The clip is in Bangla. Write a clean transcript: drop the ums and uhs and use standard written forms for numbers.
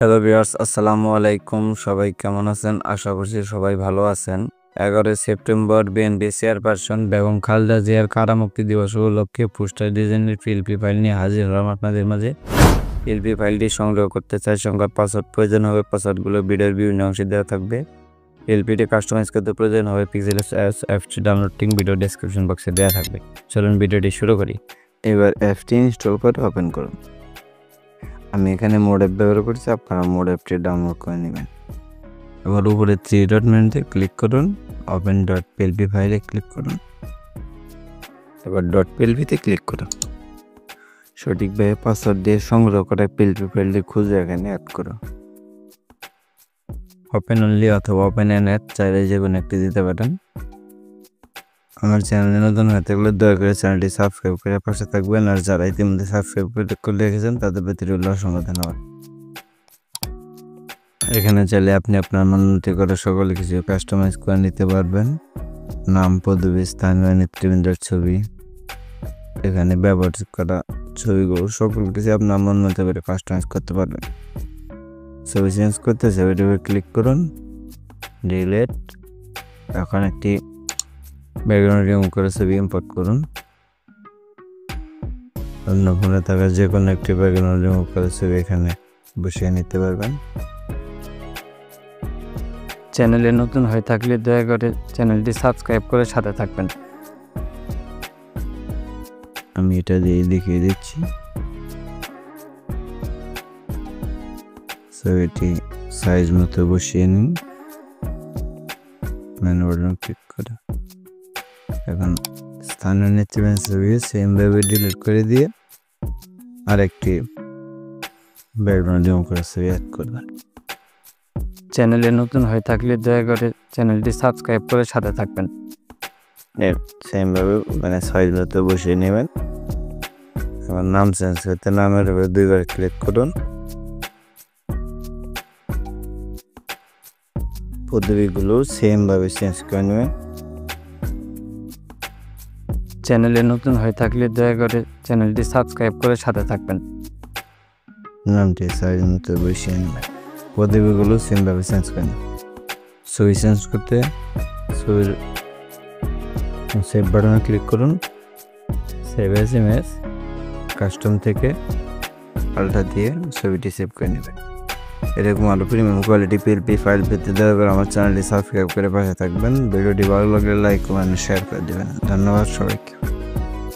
হ্যালো ভিউয়ার্স, আসসালামু আলাইকুম। সবাই কেমন আছেন? আশা করছি সবাই ভালো আছেন। 11 September BNP chairperson Begum Khaleda জিয়ার কারামুক্তি দিবস উপলক্ষে পোস্টার ডিজাইনের পিএলপি ফাইল নিয়ে হাজির হলাম আপনাদের মাঝে। পিএলপি ফাইলটি সংগ্রহ করতে 4 সংখ্যার পাসওয়ার্ড প্রয়োজন হবে। পাসওয়ার্ডগুলো ভিডিওর বিভিন্ন অংশে দেওয়া থাকবে। পিএলপিটি কাস্টমাইজ করতে প্রয়োজন হবে পিক্সেল অ্যাপটি ডাউনলোডিং ভিডিও ডেসক্রিপশন বক্সে দেওয়া থাকবে। চলুন ভিডিওটি শুরু করি। এবার অ্যাপটি ইনস্টল করে ওপেন করুন। আমি এখানে মোড অ্যাপ ব্যবহার করছি, আপনারা মোড অ্যাপটি ডাউনলোড করে নেবেন। এবার উপরে 3 ডট মেনুতে ক্লিক করুন, ওপেন ডট পিএলপি ফাইলে ক্লিক করুন। এবার ডট পিএলপিতে ক্লিক করুন। সঠিকভাবে পাসওয়ার্ড দিয়ে সংগ্রহ করা পিএলপি ফাইলটি খুঁজে এখানে অ্যাড করুন। ওপেন অনলি অথবা ওপেন অ্যান্ড অ্যাড চাইলে যে কোনো একটি দিতে পারেন। আমার চ্যানেলে নতুন হয়ে থাকলে দয়া করে চ্যানেলটি সাবস্ক্রাইব করে পাশে থাকবেন, আর যারা ইতিমধ্যে সাবস্ক্রাইব করে রেখেছেন তাদের প্রতি রইল অসংখ্য ধন্যবাদ। এখানে চাইলে আপনি আপনার মনোনীত করা সকল কিছু কাস্টমাইজ করে নিতে পারবেন। নাম, পদবি, স্থানীয় নেতৃবৃন্দের ছবি, এখানে ব্যবহার করা ছবিগুলো সকল কিছু আপনার মনোনীত করে কাস্টমাইজ করতে পারবেন। ছবি চেঞ্জ করতে ছবিটির উপরে ক্লিক করুন, ডিলিট। এখন একটি ব্যাকগ্রাউন্ড রিমুভ করে ছবি ইম্পোর্ট করুন। অন্য ফোনে থাকা যে কোনো একটি ব্যাকগ্রাউন্ড রিমুভ করে ছবি এখানে বসিয়ে নিতে পারবেন। চ্যানেলে নতুন হয়ে থাকলে দয়া করে চ্যানেলটি সাবস্ক্রাইব করে সাথে থাকবেন। আমি এটা দিয়ে দেখিয়ে দিচ্ছি। ছবিটি সাইজ মতো বসিয়ে নিন, মেনু বাটন ক্লিক করে। এখন স্থানীয় নেতৃবৃন্দের ছবি সেমভাবে ডিলিট করে দিয়ে আরেকটি ব্যাকগ্রাউন্ড রিমুভ করে ছবি অ্যাড করবেন। চ্যানেলে নতুন হয়ে থাকলে দয়া করে চ্যানেলটি সাবস্ক্রাইব করে সাথে থাকবেন। সেমভাবে সাইজ মতো বসিয়ে নেবেন। এবার নাম চেঞ্জ করতে নামের উপরে 2বার ক্লিক করুন। পদবিগুলো সেমভাবে চেঞ্জ করে নেবেন। চ্যানেলে নতুন হয়ে থাকলে দয়া করে চ্যানেলটি সাবস্ক্রাইব করে সাথে থাকবেন। নামটি সাইজ মতো বসিয়ে নেবেন। পদবিগুলো সেমভাবে চেঞ্জ করে নেবেন। ছবি চেঞ্জ করতে ছবির সেভ বাটনে ক্লিক করুন। সেভ এজ ইমেজ কাস্টম থেকে পাল্টা দিয়ে ছবিটি সেভ করে নেবেন। এরকম আরও প্রিমিয়াম কোয়ালিটি পিএলপি ফাইল পেতে দয়া করে আমার চ্যানেলটি সাবস্ক্রাইব করে পাশে থাকবেন। ভিডিওটি ভালো লাগলে লাইক, কমেন্ট, শেয়ার করে দেবেন। ধন্যবাদ সবাইকে।